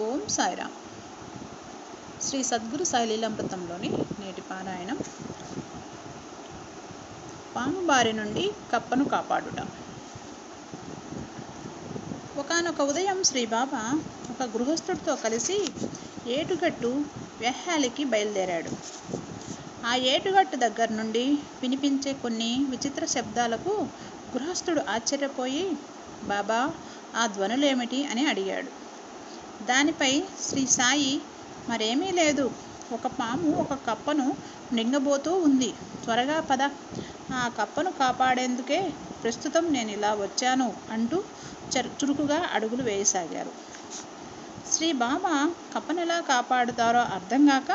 ఓం సాయిరామ్. శ్రీ సద్గురు సాయి లీలామృతంలోని నేటి పారాయణం. పాము బారి నుండి కప్పను కాపాడుట. ఒకానొక ఉదయం శ్రీ బాబా ఒక గృహస్థుడితో కలిసి ఏటుగట్టు వ్యాహ్యాలికి బయలుదేరాడు. ఆ ఏటుగట్టు దగ్గర నుండి వినిపించే కొన్ని విచిత్ర శబ్దాలకు గృహస్థుడు ఆశ్చర్యపోయి, బాబా, ఆ ధ్వనులేమిటి అని అడిగాడు. దానిపై శ్రీ సాయి, మరేమీ లేదు, ఒక పాము ఒక కప్పను మింగబోతూ ఉంది, త్వరగా పద, ఆ కప్పను కాపాడేందుకే ప్రస్తుతం నేను ఇలా వచ్చాను అంటూ చురుకుగా అడుగులు వేయసాగారు. శ్రీ బాబా కప్పను ఎలా కాపాడుతారో అర్థం కాక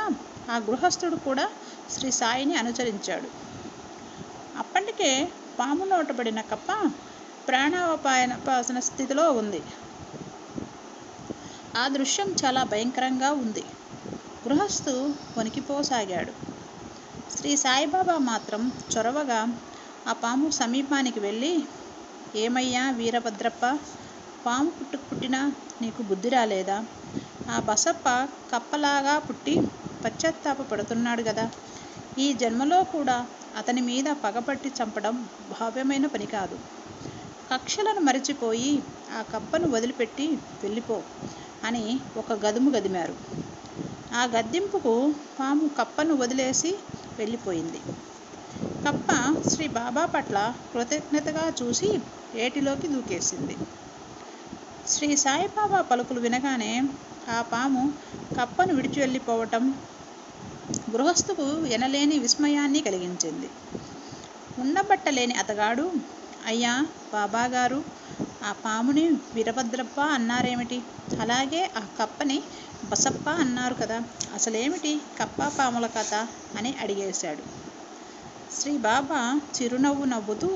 ఆ గృహస్థుడు కూడా శ్రీ సాయిని అనుసరించాడు. అప్పటికే పాము నోటబడిన కప్ప ప్రాణాపాయన స్థితిలో ఉంది. ఆ దృశ్యం చాలా భయంకరంగా ఉంది. గృహస్థు వణికిపోసాగాడు. శ్రీ సాయిబాబా మాత్రం చొరవగా ఆ పాము సమీపానికి వెళ్ళి, ఏమయ్యా వీరభద్రప్ప, పాము పుట్టినా నీకు బుద్ధి రాలేదా? ఆ బసప్ప కప్పలాగా పుట్టి పశ్చాత్తాపడుతున్నాడు కదా, ఈ జన్మలో కూడా అతని మీద పగపట్టి చంపడం భావ్యమైన పని కాదు. కక్షలను మరిచిపోయి ఆ కప్పను వదిలిపెట్టి వెళ్ళిపో అని ఒక గదుము గదిమారు. ఆ గద్దింపుకు పాము కప్పను వదిలేసి వెళ్ళిపోయింది. కప్ప శ్రీ బాబా పట్ల కృతజ్ఞతగా చూసి ఏటిలోకి దూకేసింది. శ్రీ సాయిబాబా పలుకులు వినగానే ఆ పాము కప్పను విడిచి వెళ్ళిపోవటం గృహస్థుకు ఎనలేని విస్మయాన్ని కలిగించింది. ఉండబట్టలేని అతగాడు, అయ్యా బాబాగారు, ఆ పాముని వీరభద్రప్ప అన్నారేమిటి? అలాగే ఆ కప్పని బసప్ప అన్నారు కదా, అసలేమిటి కప్ప పాముల కథ అని అడిగేశాడు. శ్రీ బాబా చిరునవ్వు నవ్వుతూ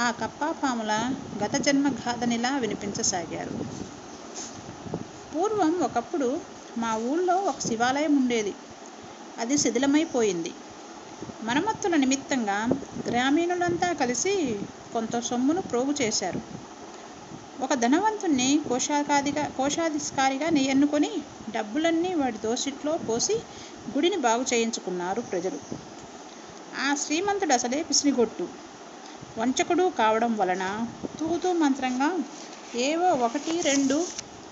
ఆ కప్ప పాముల గత జన్మ గాథనిలా వినిపించసాగారు. పూర్వం ఒకప్పుడు మా ఊళ్ళో ఒక శివాలయం ఉండేది. అది శిథిలమైపోయింది. మరమ్మతుల నిమిత్తంగా గ్రామీణులంతా కలిసి కొంత సొమ్మును ప్రోగు చేశారు. ఒక ధనవంతుణ్ణి కోశాధికారిగా ఎన్నుకొని డబ్బులన్నీ వాడి దోసిట్లో పోసి గుడిని బాగు చేయించుకున్నారు ప్రజలు. ఆ శ్రీమంతుడు అసలే పిసినిగొట్టు, వంచకుడు కావడం వలన తూతూ మంత్రంగా ఏవో 1-2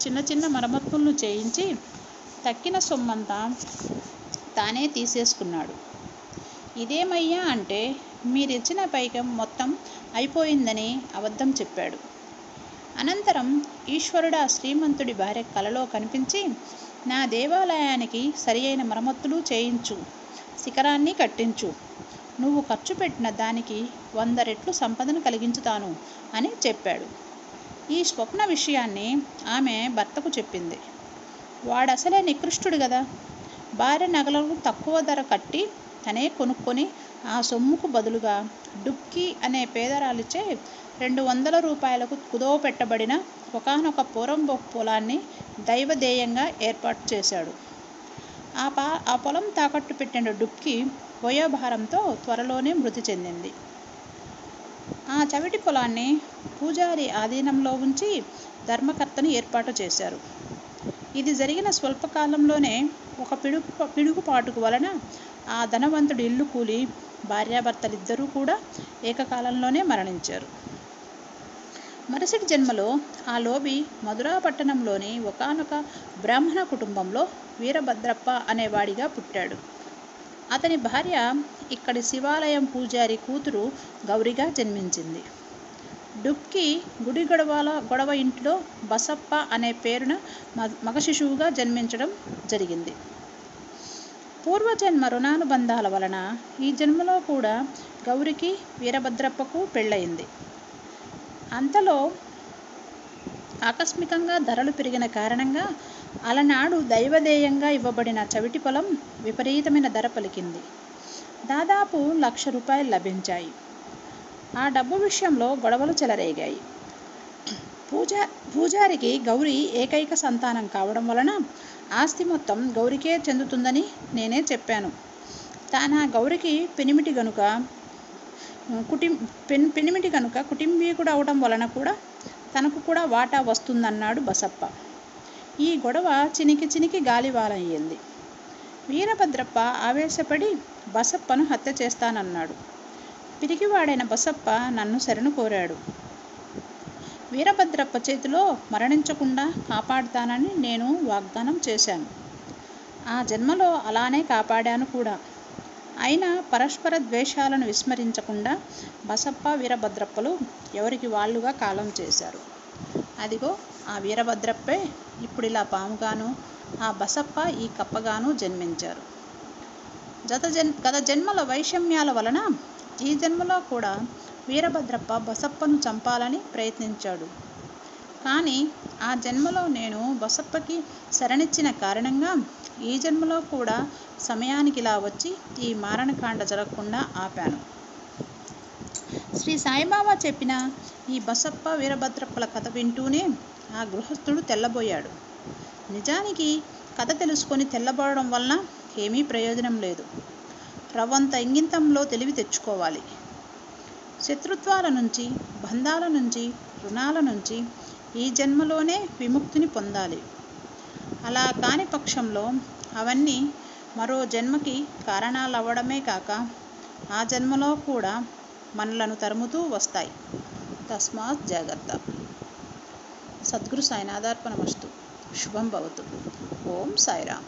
చిన్న చిన్న మరమ్మతులను చేయించి తక్కిన సొమ్మంతా తానే తీసేసుకున్నాడు. ఇదేమయ్యా అంటే మీరిచ్చిన పైకం మొత్తం అయిపోయిందని అబద్ధం చెప్పాడు. అనంతరం ఈశ్వరుడు ఆ శ్రీమంతుడి భార్య కలలో కనిపించి, నా దేవాలయానికి సరి అయిన మరమ్మతులు చేయించు, శిఖరాన్ని కట్టించు, నువ్వు ఖర్చు పెట్టిన దానికి 100 రెట్లు సంపదను కలిగించుతాను అని చెప్పాడు. ఈ స్వప్న విషయాన్ని ఆమె భర్తకు చెప్పింది. వాడసలే నికృష్టుడు కదా, భార్య నగలను తక్కువ ధర కట్టి తనే కొనుక్కొని ఆ సొమ్ముకు బదులుగా డుబ్కి అనే పేదరాలిచే 200 రూపాయలకు కుదవ పెట్టబడిన ఒకానొక పోరంబోకు పొలాన్ని దైవదేయంగా ఏర్పాటు చేశాడు. ఆ పొలం తాకట్టు పెట్టిన డుబ్కి వయోభారంతో త్వరలోనే మృతి చెందింది. ఆ చవిటి పొలాన్ని పూజారి ఆధీనంలో ఉంచి ధర్మకర్తను ఏర్పాటు చేశారు. ఇది జరిగిన స్వల్పకాలంలోనే ఒక పిడుగుపాటుకు వలన ఆ ధనవంతుడి ఇల్లు కూలి భార్యాభర్తలిద్దరూ కూడా ఏకకాలంలోనే మరణించారు. మరుసటి జన్మలో ఆ లోబి మధురా పట్టణంలోని ఒకానొక బ్రాహ్మణ కుటుంబంలో వీరభద్రప్ప అనేవాడిగా పుట్టాడు. అతని భార్య ఇక్కడి శివాలయం పూజారి కూతురు గౌరిగా జన్మించింది. డుబ్కి గుడి గొడవ ఇంటిలో బసప్ప అనే పేరున మగ శిశువుగా జన్మించడం జరిగింది. పూర్వజన్మ రుణానుబంధాల వలన ఈ జన్మలో కూడా గౌరికి వీరభద్రప్పకు పెళ్ళయింది. అంతలో ఆకస్మికంగా ధరలు పెరిగిన కారణంగా అలనాడు దైవదేయంగా ఇవ్వబడిన చవిటి పొలం విపరీతమైన ధర పలికింది. దాదాపు 1,00,000 రూపాయలు లభించాయి. ఆ డబ్బు విషయంలో గొడవలు చెలరేగాయి. పూజారికి గౌరి ఏకైక సంతానం కావడం వలన ఆస్తి మొత్తం గౌరికే చెందుతుందని నేనే చెప్పాను. తానా గౌరికి పెనిమిటి గనుక కుటుంబీకుడు అవడం వలన కూడా తనకు కూడా వాటా వస్తుందన్నాడు బసప్ప. ఈ గొడవ చినికి చినికి గాలివానయ్యింది. వీరభద్రప్ప ఆవేశపడి బసప్పను హత్య చేస్తానన్నాడు. పిరికివాడైన బసప్ప నన్ను శరణు కోరాడు. వీరభద్రప్ప చేతిలో మరణించకుండా కాపాడుతానని నేను వాగ్దానం చేశాను. ఆ జన్మలో అలానే కాపాడాను కూడా. అయినా పరస్పర ద్వేషాలను విస్మరించకుండా బసప్ప వీరభద్రప్పలు ఎవరికి వాళ్ళుగా కాలం చేశారు. అదిగో ఆ వీరభద్రప్పే ఇప్పుడిలా పాముగాను, ఆ బసప్ప ఈ కప్పగాను జన్మించారు. గత జన్మల వైషమ్యాల వలన ఈ జన్మలో కూడా వీరభద్రప్ప బసప్పను చంపాలని ప్రయత్నించాడు. కానీ ఆ జన్మలో నేను బసప్పకి శరణిచ్చిన కారణంగా ఈ జన్మలో కూడా సమయానికి ఇలా వచ్చి ఈ మారణకాండ జరగకుండా ఆపాను. శ్రీ సాయిబాబా చెప్పిన ఈ బసప్ప వీరభద్రప్పల కథ వింటూనే ఆ గృహస్థుడు తెల్లబోయాడు. నిజానికి కథ తెలుసుకొని తెల్లబోవడం వలన ఏమీ ప్రయోజనం లేదు. రవ్వంత ఇంగితంలో తెలివి తెచ్చుకోవాలి. శత్రుత్వాల నుంచి, బంధాల నుంచి, రుణాల నుంచి ఈ జన్మలోనే విముక్తిని పొందాలి. అలా కాని పక్షంలో అవన్నీ మరో జన్మకి కారణాలవ్వడమే కాక ఆ జన్మలో కూడా మనలను తరుముతూ వస్తాయి. తస్మాత్ జాగ్రత్త. సద్గురు సాయినాథార్పణమస్తు. శుభం భవతు. ఓం సాయిరామ్.